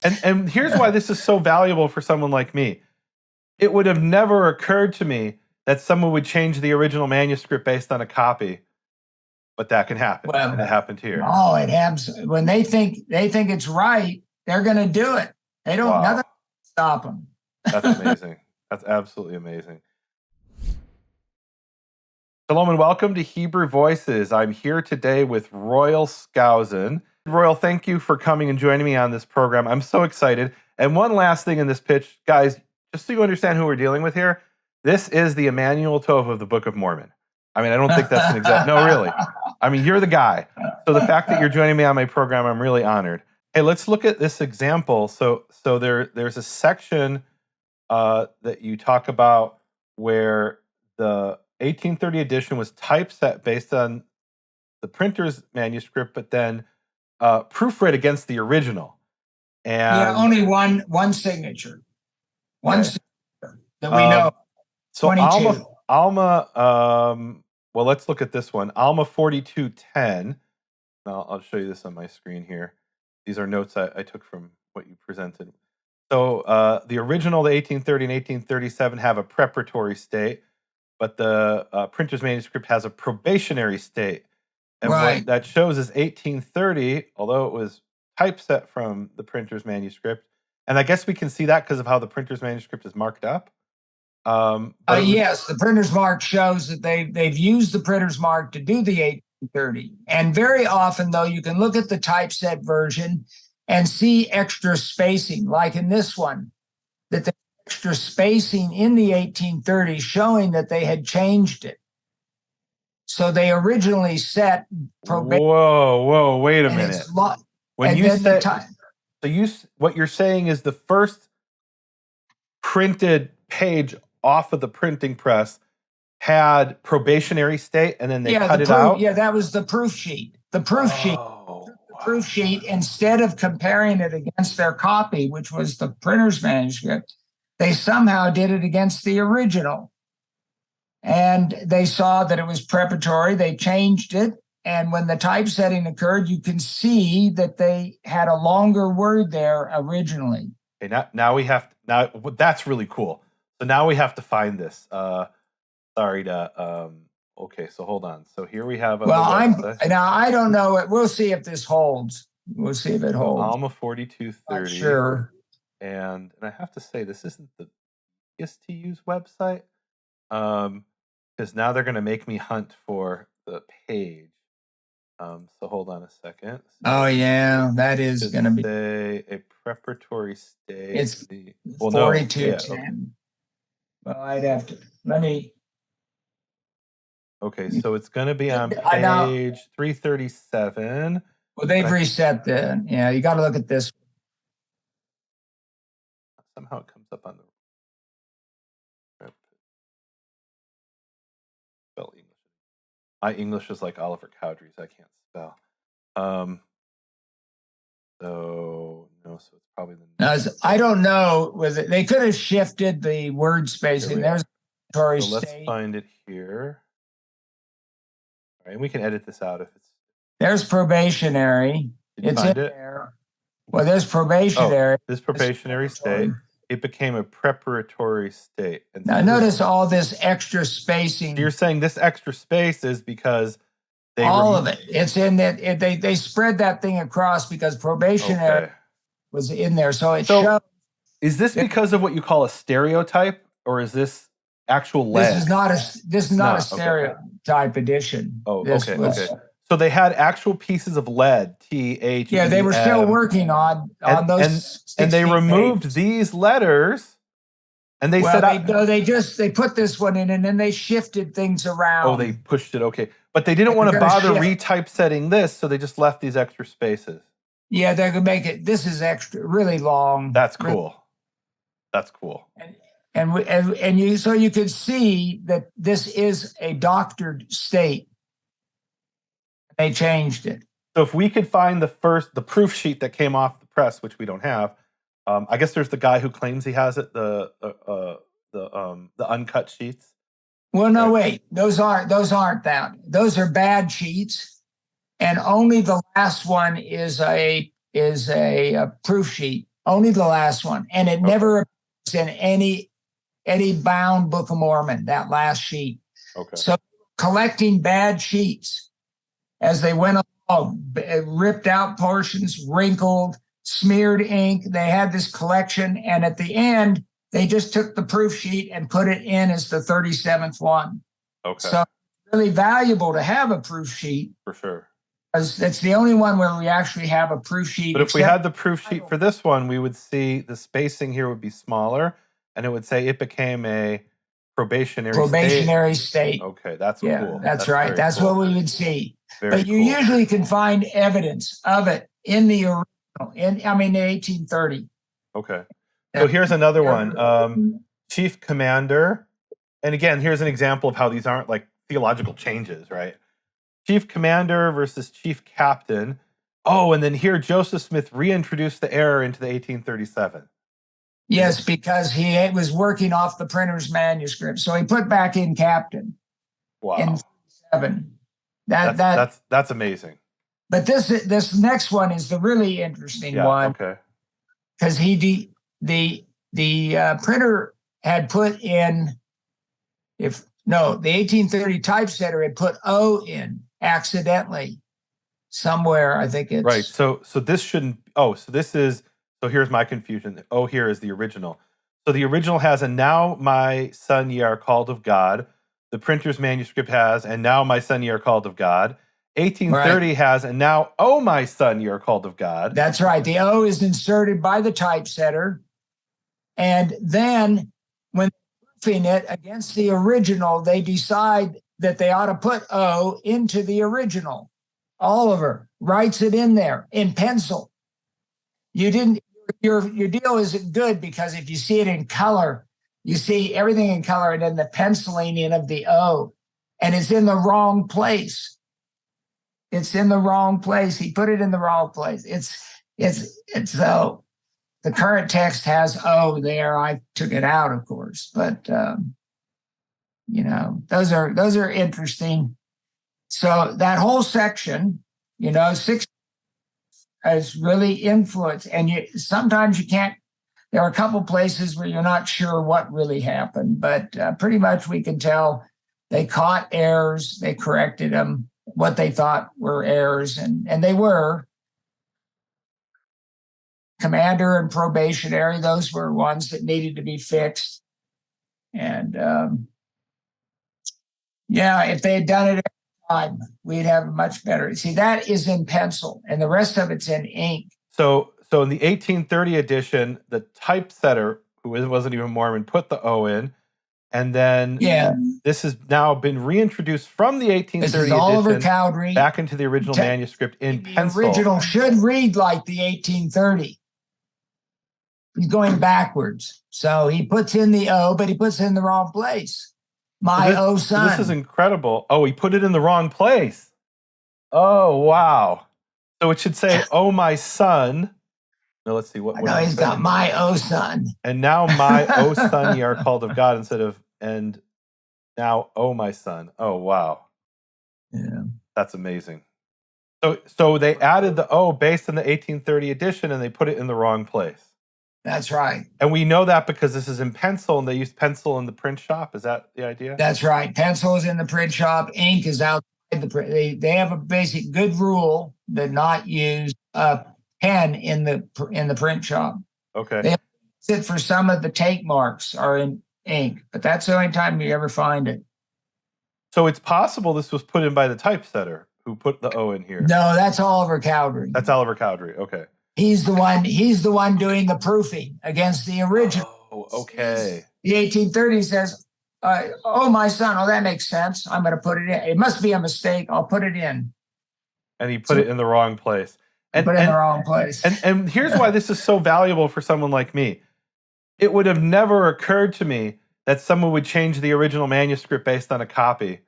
And here's why this is so valuable for someone like me. It would have never occurred to me that someone would change the original manuscript based on a copy, but that can happen. Well, and it happened here. Oh, it happens. When they think it's right, they're going to do it. They don't. Wow. Nothing stop them. That's amazing. That's absolutely amazing. Shalom and welcome to Hebrew Voices. I'm here today with Royal Skousen. Royal, thank you for coming and joining me on this program. I'm so excited. And one last thing in this pitch, guys, just so you understand who we're dealing with here, this is the Emmanuel Tov of the Book of Mormon. I mean, I don't think that's an exact, no, really. I mean, you're the guy. So the fact that you're joining me on my program, I'm really honored. Hey, let's look at this example. So there's a section that you talk about where the 1830 edition was typeset based on the printer's manuscript, but then proofread against the original. And only one signature. One signature that we know. So 22. Alma, well, let's look at this one. Alma 4210. I'll show you this on my screen here. These are notes I took from what you presented. So the original, the 1830 and 1837, have a preparatory state, but the printer's manuscript has a probationary state. And what that shows is 1830, although it was typeset from the printer's manuscript, and I guess we can see that because of how the printer's manuscript is marked up. Yes, the printer's mark shows that they've used the printer's mark to do the 1830. And very often, though, you can look at the typeset version and see extra spacing, like in this one, that the extra spacing in the 1830 showing that they had changed it. So they originally set probation. Whoa, wait a minute. When you say, what you're saying is the first printed page off of the printing press had probationary state, and then they cut it out? Yeah, that was the proof sheet. The proof sheet, instead of comparing it against their copy, which was the printer's manuscript, they somehow did it against the original. And they saw that it was preparatory. They changed it. And when the typesetting occurred, you can see that they had a longer word there originally. Okay, now we have to, that's really cool. So now we have to find this. Okay, so hold on. So here we have. Now I don't know it. We'll see if this holds. We'll see if it holds. Alma 4230. Not sure. And I have to say, this isn't the easiest to use website. Because now they're going to make me hunt for the page. So hold on a second. So that is going to be a preparatory state. It's 4210. Well, I'd have to Okay, so it's going to be on page 337. Well, they've reset the. Yeah, you got to look at this. Somehow it comes up on the. Spell English. My English is like Oliver Cowdery's. I can't spell. So it's probably the. I don't know. They could have shifted the word spacing. There's a so let's find it here. All right, and we can edit this out if it's. There's probationary. It's in there. Well, there's probationary. This probationary state. It became a preparatory state. And now notice all this extra spacing. You're saying this extra space is because they all of it. It's in that they spread that thing across because probationary was in there. So shows. Is this because of what you call a stereotype, or is this actual lead? This is not a stereotype edition. Oh, okay. So they had actual pieces of lead, TH. Yeah, they were still working on those. And they removed these letters, and they they put this one in, and then they shifted things around. Oh, they pushed it. Okay, but they didn't want to bother retypesetting this, so they just left these extra spaces. Yeah, they're gonna make it. This is extra, really long. That's cool. That's cool. And you could see that this is a doctored state. They changed it. So if we could find the proof sheet that came off the press, which we don't have, I guess there's the guy who claims he has it, the uncut sheets. Well, no, wait, those aren't that. Those are bad sheets, and only the last one is a proof sheet. only the last one, and it never appears in any bound Book of Mormon, that last sheet. Okay. So collecting bad sheets as they went along, ripped out portions, wrinkled, smeared ink. They had this collection, and at the end, they just took the proof sheet and put it in as the 37th one. Okay. So it's really valuable to have a proof sheet. For sure. Because that's the only one where we actually have a proof sheet. But if we had the proof sheet for this one, we would see the spacing here would be smaller, and it would say it became a probationary state. Okay, that's cool. That's right. That's cool. What we would see. Very but you usually can find evidence of it in the original, in 1830. Okay. So here's another one. Chief Commander. And again, here's an example of how these aren't like theological changes, right? Chief Commander versus Chief Captain. Oh, and then here Joseph Smith reintroduced the error into the 1837. Yes, because he was working off the printer's manuscript. So he put back in Captain. Wow. In 37. That's amazing. But this next one is the really interesting one. Okay. Because the printer had put in, the 1830 typesetter had put O in accidentally somewhere. I think it's right. So this shouldn't. Oh, so this is. So here's my confusion. Oh, here is the original. So the original has, and now my son ye are called of God. The printer's manuscript has, and now my son ye are called of God. 1830 has, and now, oh, my son ye are called of God. That's right. The O is inserted by the typesetter. And then when proofing it against the original, they decide that they ought to put O into the original. Oliver writes it in there in pencil. You didn't. Your deal isn't good because if you see it in color, you see everything in color, and then the penciling in of the O, and it's in the wrong place. It's in the wrong place. He put it in the wrong place. It's so the current text has O there. I took it out, of course, but those are interesting. So that whole section, 6 has really influenced, and sometimes you can't. There are a couple places where you're not sure what really happened, but pretty much we can tell they caught errors, they corrected them, what they thought were errors, and they were. Commander and probationary, those were ones that needed to be fixed. And if they had done it every time, we'd have a much better. See, that is in pencil, and the rest of it's in ink. So in the 1830 edition, the typesetter, who wasn't even Mormon, put the O in, and then this has now been reintroduced from the 1830 edition Cowdery, back into the original manuscript in pencil. The original should read like the 1830. He's going backwards. So he puts in the O, but he puts it in the wrong place. O son. This is incredible. Oh, he put it in the wrong place. Oh, wow. So it should say, oh, my son. No, let's see. No, he's got my O son. And now my O son ye are called of God instead of, and now, oh, my son. Oh, wow. Yeah. That's amazing. So they added the O based on the 1830 edition, and they put it in the wrong place. That's right. And we know that because this is in pencil, and they use pencil in the print shop. Is that the idea? That's right. Pencil is in the print shop. Ink is outside the print. They have a basic good rule that not use a pen in the print shop. Okay. They use it for some of the take marks are in ink, but that's the only time you ever find it. So it's possible this was put in by the typesetter who put the O in here. No, that's Oliver Cowdery. That's Oliver Cowdery. Okay. He's the one doing the proofing against the original. Oh, okay. The 1830 says, oh, my son. Oh, that makes sense. I'm going to put it in. It must be a mistake. I'll put it in. And he put it in the wrong place. And put it in the wrong place. And here's why this is so valuable for someone like me. It would have never occurred to me that someone would change the original manuscript based on a copy.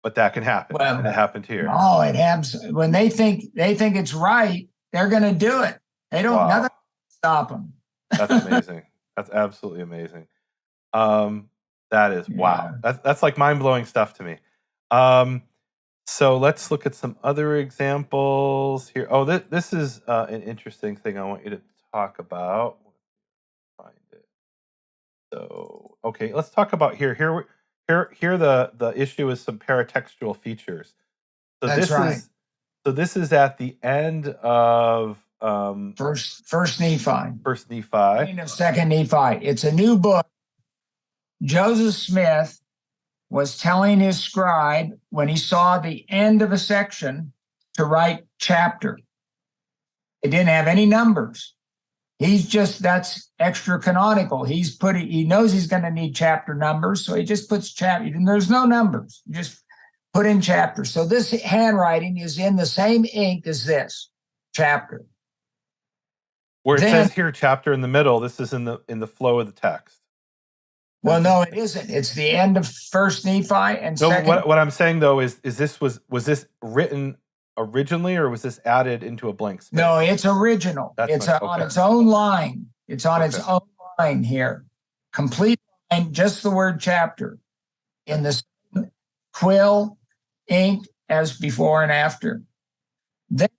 But that can happen. Well, and it happened here. Oh, it happens. When they think it's right, they're going to do it. They don't, nothing stop them. That's amazing. That's absolutely amazing. That is, wow. That's like mind-blowing stuff to me. So let's look at some other examples here. Oh, this is an interesting thing I want you to talk about, find it. So, okay, let's talk about here. Here the issue is some paratextual features. So That's right. This is at the end of First Nephi. First Nephi. Beginning of Second Nephi. It's a new book. Joseph Smith was telling his scribe when he saw the end of a section to write chapter. It didn't have any numbers. That's extra canonical. He knows he's going to need chapter numbers, so he just puts chapter, and there's no numbers. You just put in chapter. So this handwriting is in the same ink as this chapter. Where it says here chapter in the middle, this is in the flow of the text. Well, no, it isn't. It's the end of First Nephi and no, Second. What I'm saying though is was this written originally, or was this added into a blank space? No, it's original. It's on its own line. It's on its own line here. Complete line, just the word chapter in the same quill ink as before and after. Then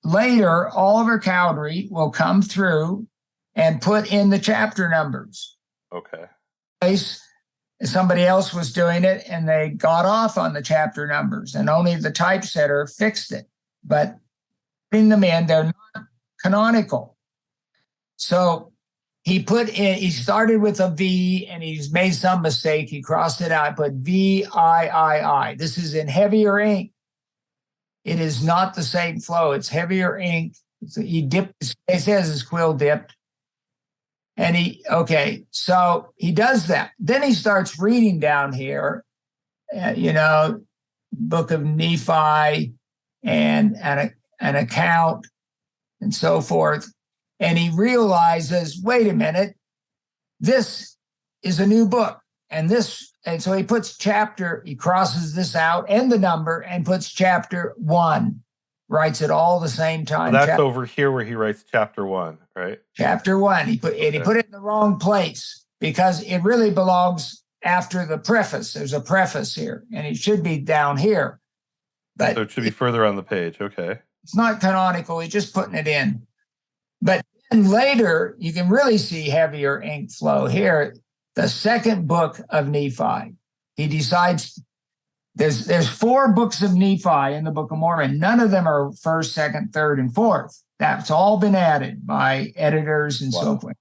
later, Oliver Cowdery will come through and put in the chapter numbers. Okay. Somebody else was doing it and they got off on the chapter numbers, and only the typesetter fixed it. But putting them in, they're not canonical. So he started with a V and he's made some mistake. He crossed it out, put VIII. This is in heavier ink. It is not the same flow. It's heavier ink. So he says his quill dipped. And so he does that. Then he starts reading down here, Book of Nephi and an account and so forth. And he realizes, wait a minute, this is a new book. And so he puts he crosses this out and the number and puts chapter 1. Writes it all the same time. Well, that's over here where he writes chapter 1, right? Chapter 1. He put it in the wrong place because it really belongs after the preface. There's a preface here, and it should be down here. But so it should be further on the page. Okay. It's not canonical. He's just putting it in. But then later, you can really see heavier ink flow here. The second book of Nephi. He decides. There's 4 books of Nephi in the Book of Mormon. None of them are 1st, 2nd, 3rd, and 4th. That's all been added by editors and so forth.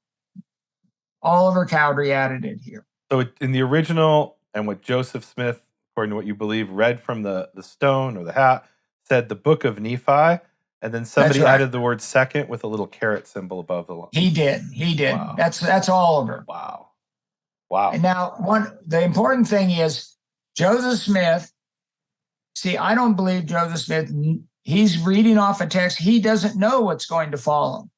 Oliver Cowdery added it here. So in the original, and what Joseph Smith, according to what you believe, read from the stone or the hat, said the Book of Nephi, and then somebody added the word second with a little caret symbol above the line. He did. Wow. That's Oliver. Wow. And now the important thing is, Joseph Smith, I don't believe Joseph Smith, he's reading off a text. He doesn't know what's going to follow.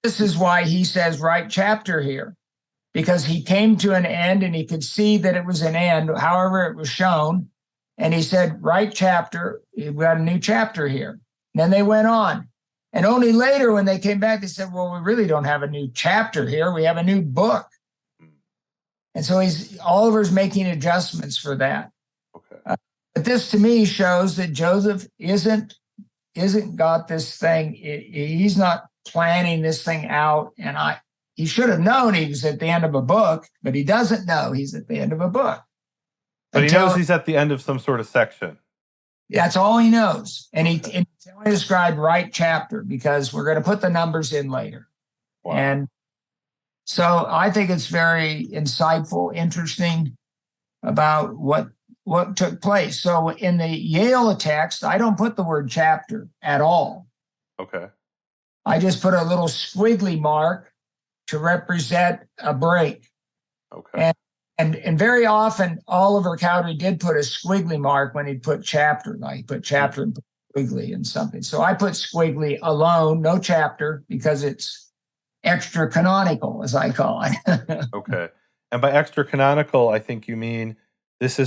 This is why he says write chapter here, because he came to an end and he could see that it was an end, however it was shown. And he said, write chapter. We've got a new chapter here. And then they went on. And only later when they came back, they said, well, we really don't have a new chapter here. We have a new book. And so Oliver's making adjustments for that. Okay. But this to me shows that Joseph isn't got this thing. He's not planning this thing out. And he should have known he was at the end of a book, but he doesn't know he's at the end of a book. But he knows he's at the end of some sort of section. That's all he knows. And he only described right chapter because we're going to put the numbers in later. Wow. And so I think it's very insightful, interesting about what took place. So in the Yale text, I don't put the word chapter at all. Okay. I just put a little squiggly mark to represent a break. Okay. And very often Oliver Cowdery did put a squiggly mark when he put chapter, like he put chapter and put squiggly and something. So I put squiggly alone, no chapter, because it's extra canonical, as I call it. Okay. And by extra canonical, I think you mean this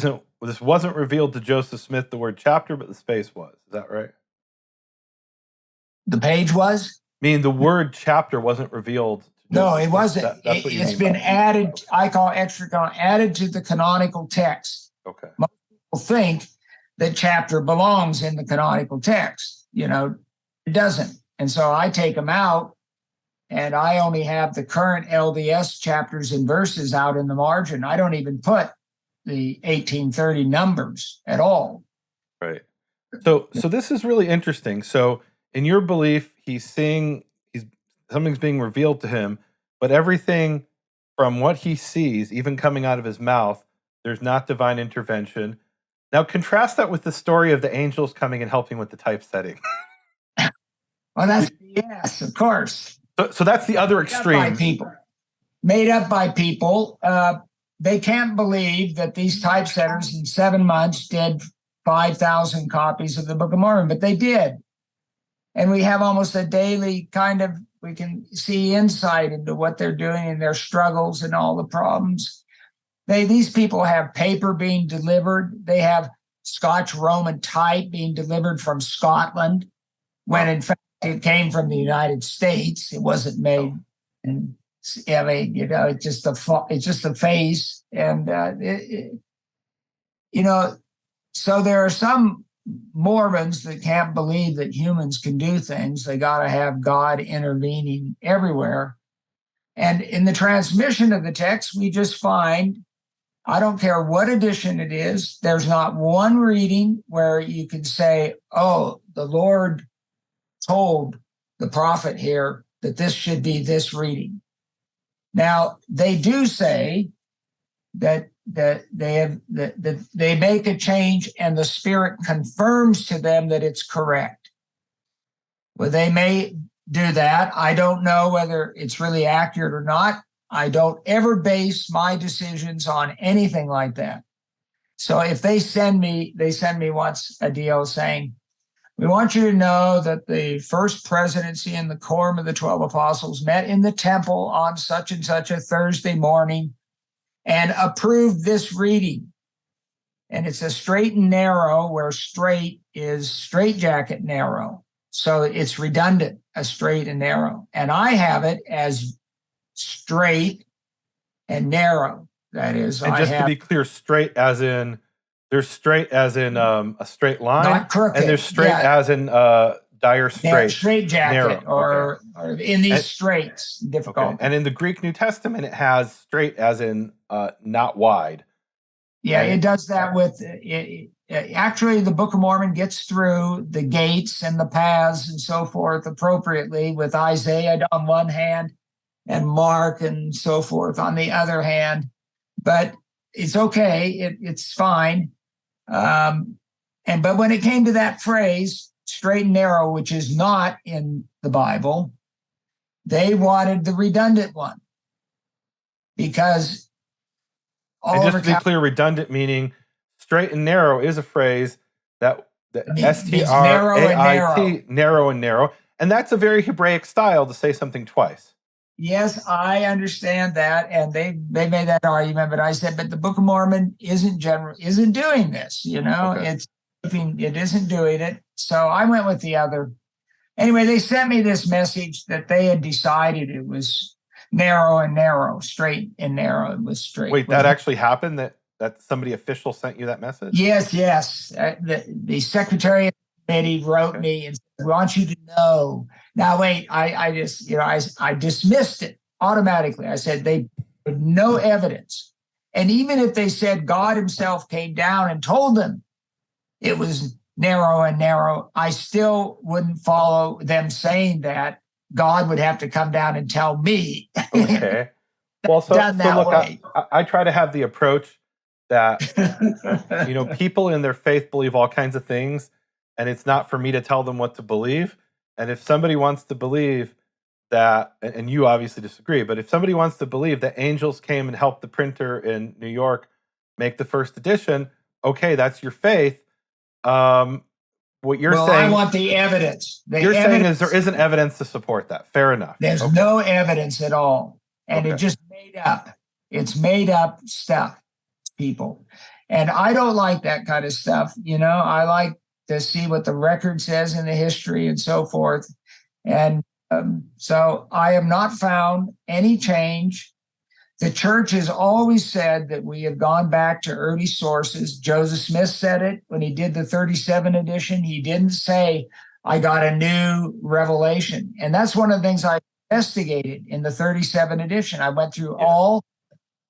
wasn't revealed to Joseph Smith, the word chapter, but the space was. Is that right? The page was? Meaning the word chapter wasn't revealed to No, it wasn't. It's been added, I call extra added to the canonical text. Okay. Most people think that chapter belongs in the canonical text. It doesn't. And so I take them out and I only have the current LDS chapters and verses out in the margin. I don't even put the 1830 numbers at all. Right. So this is really interesting. So in your belief, something's being revealed to him, but everything from what he sees, even coming out of his mouth, there's not divine intervention. Now contrast that with the story of the angels coming and helping with the typesetting. Well, that's yes, of course. So that's the other extreme. Made up by people. They can't believe that these typesetters in 7 months did 5,000 copies of the Book of Mormon, but they did. And we have almost a daily we can see insight into what they're doing and their struggles and all the problems. These people have paper being delivered. They have Scotch Roman type being delivered from Scotland, when in fact it came from the United States. It wasn't made. And it's just a face. And, so there are some Mormons that can't believe that humans can do things. They got to have God intervening everywhere. And in the transmission of the text, we just find, I don't care what edition it is, there's not one reading where you can say, oh, the Lord told the prophet here that this should be this reading. Now, they do say that they make a change and the Spirit confirms to them that it's correct. Well, they may do that. I don't know whether it's really accurate or not. I don't ever base my decisions on anything like that. So if they send me once a deal saying, we want you to know that the first presidency and the quorum of the 12 apostles met in the temple on such and such a Thursday morning and approved this reading. And it's a straight and narrow, where straight is straitjacket narrow. So it's redundant, a straight and narrow. And I have it as straight and narrow. That is, and just to be clear, straight as in, there's straight as in a straight line, not crooked, and there's straight as in dire straight, straight jacket, narrow. or in these straights, difficult. Okay. And in the Greek New Testament, it has straight as in not wide. Yeah, it does that with actually the Book of Mormon gets through the gates and the paths and so forth appropriately, with Isaiah on one hand and Mark and so forth on the other hand. But it's okay, it's fine. But when it came to that phrase, straight and narrow, which is not in the Bible, they wanted the redundant one. Because and just to be clear, redundant meaning straight and narrow is a phrase that STRAIT, narrow and narrow. And that's a very Hebraic style to say something twice. Yes, I understand that, and they made that argument. But I said, but the Book of Mormon isn't doing this. Okay. It isn't doing it. So I went with the other. Anyway, they sent me this message that they had decided it was narrow and narrow, straight and narrow. It was straight. Wait, that actually happened? That somebody official sent you that message? Yes. The Secretary of the Committee wrote me and said, we want you to know. Now, wait, I dismissed it automatically. I said they had no evidence. And even if they said God himself came down and told them it was narrow and narrow, I still wouldn't follow them saying that. God would have to come down and tell me. Okay. Well, so look, I try to have the approach that, people in their faith believe all kinds of things, and it's not for me to tell them what to believe. And if somebody wants to believe that, and you obviously disagree, but if somebody wants to believe that angels came and helped the printer in New York make the first edition, okay, that's your faith. What you're saying, I want the evidence. Saying is there isn't evidence to support that. Fair enough. There's no evidence at all. And it just made up. It's made up stuff, people. And I don't like that kind of stuff. I like to see what the record says in the history and so forth. And so I have not found any change. The church has always said that we have gone back to early sources. Joseph Smith said it when he did the 37 edition. He didn't say, I got a new revelation. And that's one of the things I investigated in the 37 edition. I went through all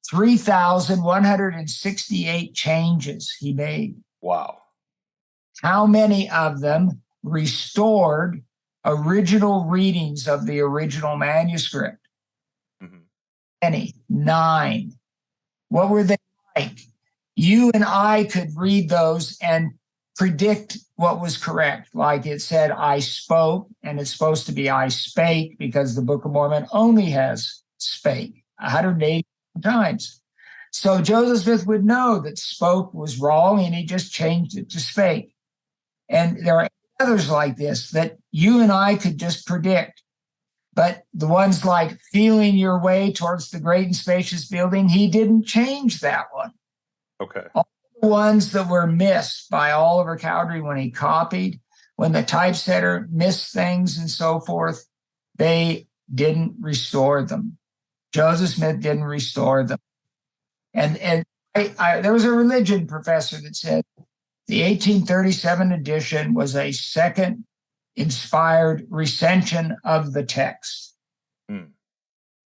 3,168 changes he made. Wow. How many of them restored original readings of the original manuscript? Any? 9. What were they like? You and I could read those and predict what was correct. Like it said, I spoke, and it's supposed to be I spake, because the Book of Mormon only has spake 180 times. So Joseph Smith would know that spoke was wrong, and he just changed it to spake. And there are others like this that you and I could just predict. But the ones like feeling your way towards the great and spacious building, he didn't change that one. Okay. All the ones that were missed by Oliver Cowdery when he copied, when the typesetter missed things and so forth, they didn't restore them. Joseph Smith didn't restore them. And there was a religion professor that said the 1837 edition was a second inspired recension of the text.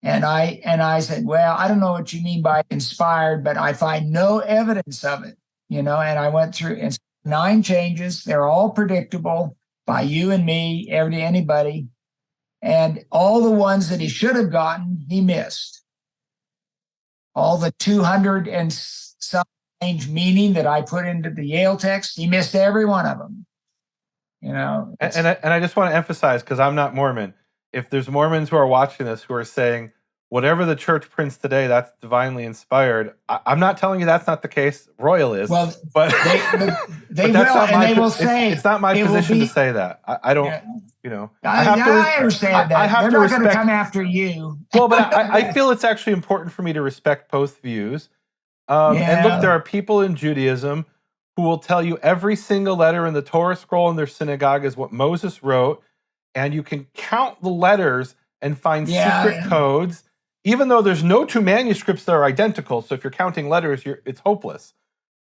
And I said, well, I don't know what you mean by inspired, but I find no evidence of it, and I went through 9 changes. They're all predictable by you and me, anybody. And all the ones that he should have gotten, he missed. All the 200 and some change meaning that I put into the Yale text, he missed every one of them. And I just want to emphasize, because I'm not Mormon, if there's Mormons who are watching this who are saying whatever the church prints today, that's divinely inspired, I'm not telling you that's not the case. Royal is, well, but they will say it's not my position to say that. I don't, I understand that. They're not going to come after you. Well, but I feel it's actually important for me to respect both views. And look, there are people in Judaism who will tell you every single letter in the Torah scroll in their synagogue is what Moses wrote, and you can count the letters and find secret codes, even though there's no 2 manuscripts that are identical. So if you're counting letters, it's hopeless,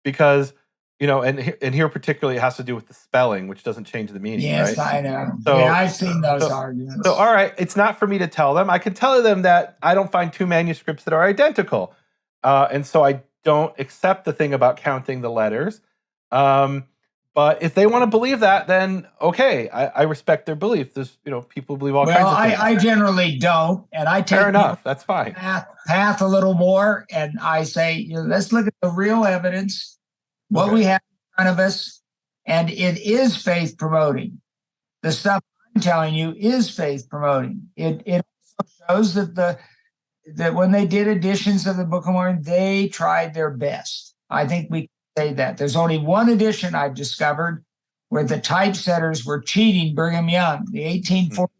because and here particularly it has to do with the spelling, which doesn't change the meaning. Yes, right? I know. So, I've seen those arguments. So all right, it's not for me to tell them. I can tell them that I don't find 2 manuscripts that are identical, and so I don't accept the thing about counting the letters. But if they want to believe that, then okay, I respect their belief. There's people believe all kinds of things. I generally don't, and I take fair enough. That's fine. Path a little more, and I say let's look at the real evidence, what we have in front of us, and it is faith promoting. The stuff I'm telling you is faith promoting. It also shows that when they did editions of the Book of Mormon, they tried their best. I think we say that. There's only one edition I've discovered where the typesetters were cheating Brigham Young, the 1840.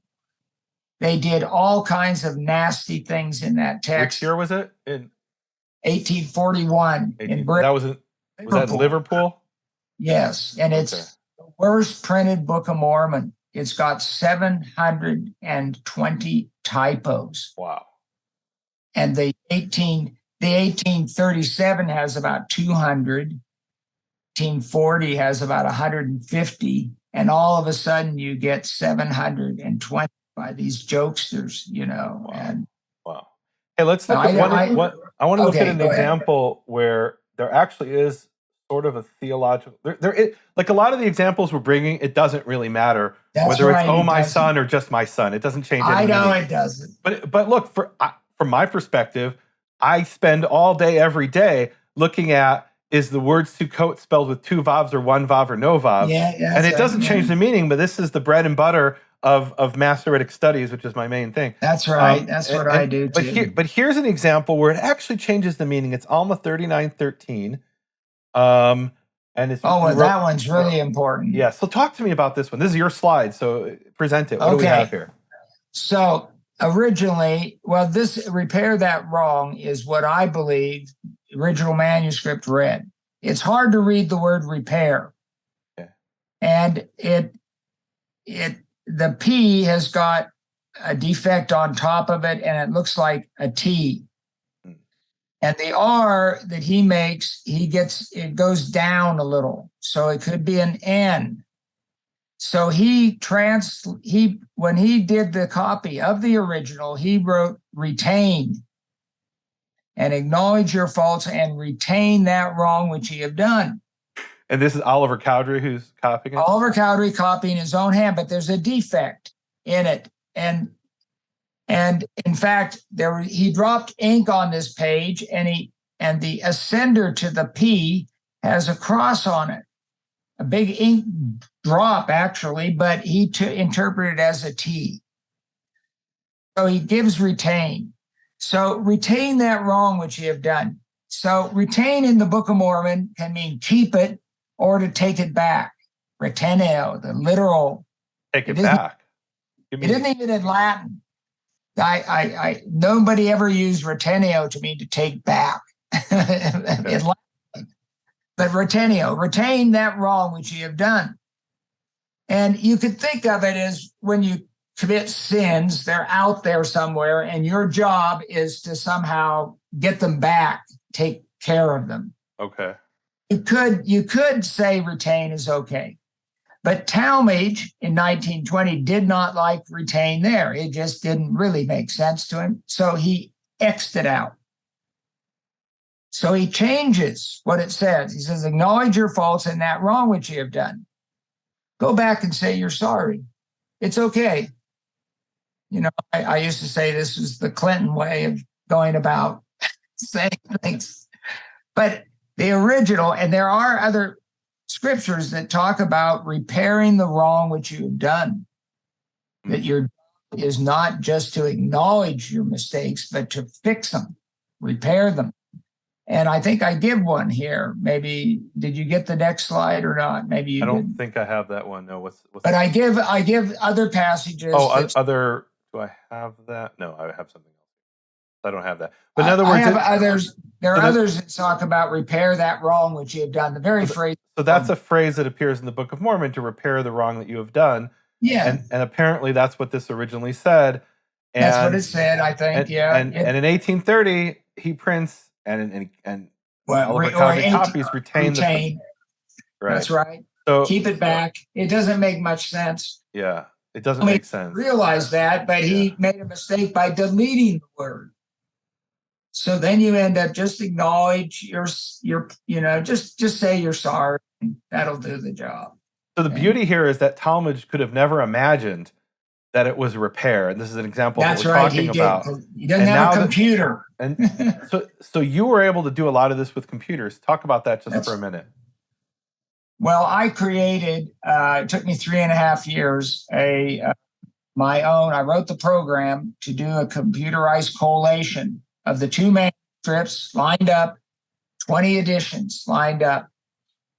They did all kinds of nasty things in that text. Which year was it? In 1841 in Britain. Was that in Liverpool? Yes, and it's the worst printed Book of Mormon. It's got 720 typos. Wow. And the 1837 has about 200. 1840 has about 150, and all of a sudden you get 720 by these jokesters, Wow. And wow. Hey, let's look at one. I want to look at an example where there actually is sort of a theological. Like a lot of the examples we're bringing, it doesn't really matter whether it's my son or just my son. It doesn't change anything. I know it doesn't. But look, from my perspective, I spend all day every day looking at, is the word Sukkot spelled with 2 vavs or 1 vav or no vav? And it doesn't change the meaning, but this is the bread and butter of Masoretic studies, which is my main thing. That's right. That's what I do too. But here's an example where it actually changes the meaning. It's Alma 39:13. And it's that one's really important. Yeah. So talk to me about this one. This is your slide, so present it. What do we have here? So originally, this repair that wrong is what I believe the original manuscript read. It's hard to read the word repair. Okay. And the P has got a defect on top of it, and it looks like a T. And the R that he makes, it goes down a little. So it could be an N. So when he did the copy of the original, he wrote retain and acknowledge your faults and retain that wrong which ye have done. And this is Oliver Cowdery who's copying it? Oliver Cowdery copying his own hand, but there's a defect in it. And in fact, he dropped ink on this page, and the ascender to the P has a cross on it, a big ink drop actually, but he interpreted it as a T. So he gives retain. So retain that wrong which you have done. So retain in the Book of Mormon can mean keep it or to take it back. Reteneo, the literal. Take it back. It isn't even in Latin. Nobody ever used reteneo to mean to take back. In Latin. But reteneo, retain that wrong which you have done. And you could think of it as when you commit sins, they're out there somewhere, and your job is to somehow get them back, take care of them. Okay. You could say retain is okay. But Talmage in 1920 did not like retain there. It just didn't really make sense to him. So he X'd it out. So he changes what it says. He says, acknowledge your faults and that wrong which you have done. Go back and say you're sorry. It's okay. You know, I used to say this is the Clinton way of going about saying things. But the original, and there are other scriptures that talk about repairing the wrong which you have done. That your job is not just to acknowledge your mistakes, but to fix them, repair them. And I think I give one here. Maybe did you get the next slide or not? Maybe you didn't. think I have that one. No, what's but I give other passages. Oh, other. Do I have that? No, I have something else. I don't have that. But in other words, I have others. There are others that talk about repair that wrong which you have done. The very phrase. So that's a phrase that appears in the Book of Mormon, to repair the wrong that you have done. Yeah. And apparently that's what this originally said. And, that's what it said, I think. And in 1830, he prints and Oliver Cowdery copies retain. Right. That's right. So keep it back. It doesn't make much sense. Yeah, it doesn't make sense. Realize that, but he made a mistake by deleting the word. So then you end up just acknowledge just say you're sorry. That'll do the job. So the beauty here is that Talmage could have never imagined that it was a repair, and this is an example of what we're talking about. He doesn't have a computer. And so you were able to do a lot of this with computers. Talk about that just for a minute. Well, I created. It took me 3.5 years. My own. I wrote the program to do a computerized collation of the two manuscripts lined up, 20 editions lined up.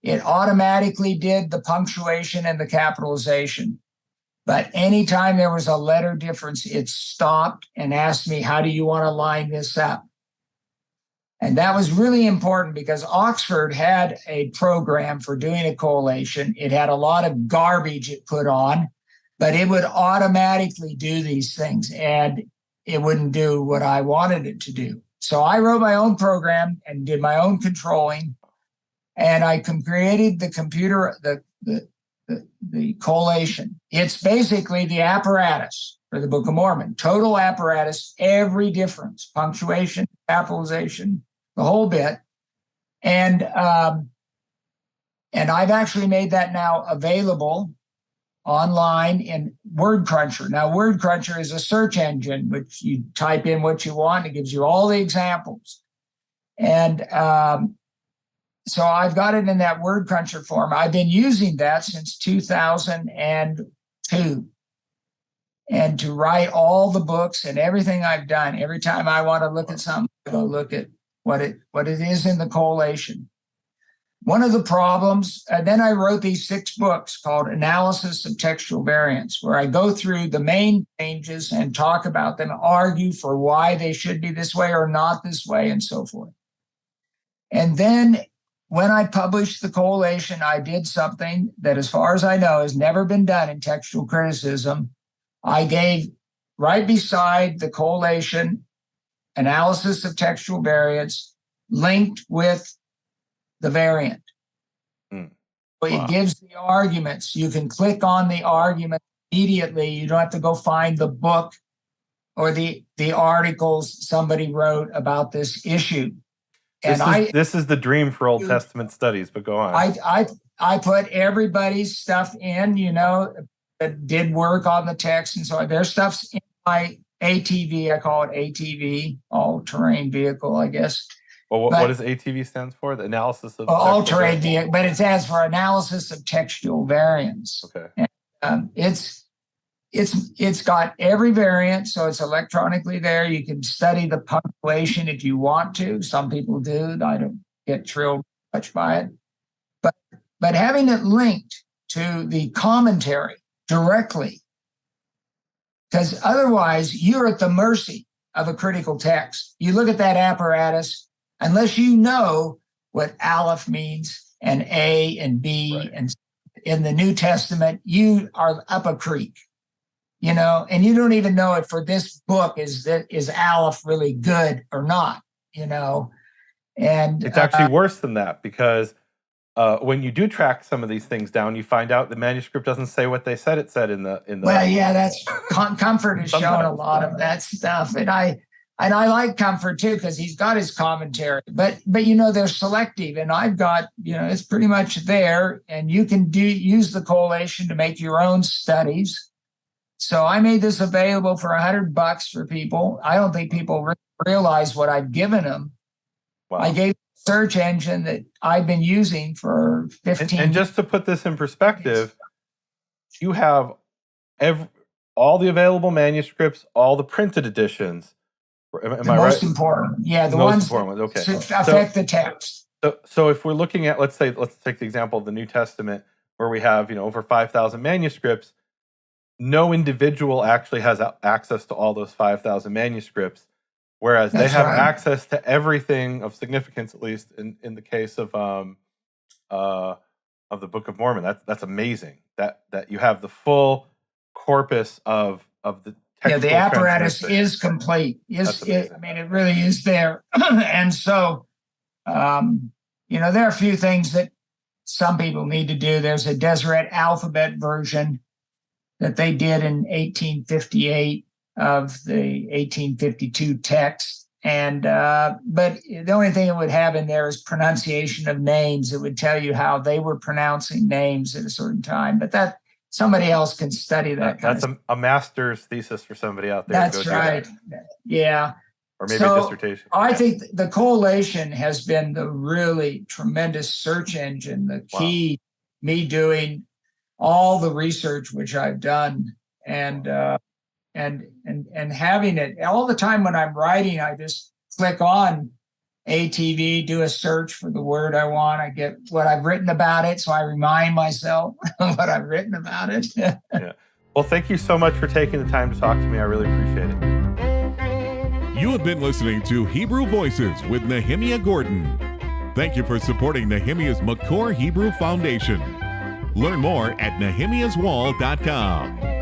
It automatically did the punctuation and the capitalization. But anytime there was a letter difference, it stopped and asked me, how do you want to line this up? And that was really important because Oxford had a program for doing a collation. It had a lot of garbage it put on, but it would automatically do these things, and it wouldn't do what I wanted it to do. So I wrote my own program and did my own controlling, and I created the computer, the collation. It's basically the apparatus for the Book of Mormon, total apparatus, every difference, punctuation, capitalization, the whole bit. And I've actually made that now available online in Word Cruncher. Now, Word Cruncher is a search engine, which you type in what you want. It gives you all the examples. And so I've got it in that Word Cruncher form. I've been using that since 2002. And to write all the books and everything I've done, every time I want to look at something, I go look at what it is in the collation. One of the problems, and then I wrote these 6 books called Analysis of Textual Variants, where I go through the main changes and talk about them, argue for why they should be this way or not this way, and so forth. And then when I published the collation, I did something that, as far as I know, has never been done in textual criticism. I gave, right beside the collation, Analysis of Textual Variants, linked with the variant. It gives the arguments. You can click on the argument immediately. You don't have to go find the book or the articles somebody wrote about this issue. And this is the dream for Old Testament studies, but go on. I put everybody's stuff in, that did work on the text. And so their stuff's in my ATV. I call it ATV, all-terrain vehicle, I guess. Well, what does ATV stands for? The analysis of all-terrain vehicle, but it stands for analysis of textual variants. Okay. And, it's got every variant, so it's electronically there. You can study the punctuation if you want to. Some people do. I don't get thrilled much by it. But having it linked to the commentary directly, because otherwise you're at the mercy of a critical text. You look at that apparatus, unless you know what Aleph means and A and B, right, and in the New Testament, you are up a creek. And you don't even know it for this book. Is Aleph really good or not? And it's actually worse than that, because when you do track some of these things down, you find out the manuscript doesn't say what they said it said in the. Well, yeah, that's Comfort has shown a lot of that stuff, and I like Comfort too, because he's got his commentary. But they're selective, and I've got it's pretty much there, and you can use the collation to make your own studies. So I made this available for $100 for people. I don't think people realize what I've given them. Wow. I gave a search engine that I've been using for 15 And just to put this in perspective, you have all the available manuscripts, all the printed editions. Am I most right? important. Yeah, the most important ones. Okay. Affect the text. So if we're looking at, let's take the example of the New Testament, where we have over 5,000 manuscripts. No individual actually has access to all those 5,000 manuscripts, whereas they have access to everything of significance, at least in the case of the Book of Mormon. That's amazing. That you have the full corpus of the textual. Yeah, the apparatus is complete. It really is there. And so, there are a few things that some people need to do. There's a Deseret alphabet version that they did in 1858 of the 1852 text. And but the only thing it would have in there is pronunciation of names. It would tell you how they were pronouncing names at a certain time. But that somebody else can study that. That's a master's thesis for somebody out there. That's right. Yeah. Or maybe a dissertation. I think the collation has been the really tremendous search engine, the key, me doing all the research which I've done, and having it all the time when I'm writing, I just click on ATV, do a search for the word I want. I get what I've written about it, so I remind myself what I've written about it. Yeah. Well, thank you so much for taking the time to talk to me. I really appreciate it. You have been listening to Hebrew Voices with Nehemia Gordon. Thank you for supporting Nehemia's McCore Hebrew Foundation. Learn more at nehemiaswall.com.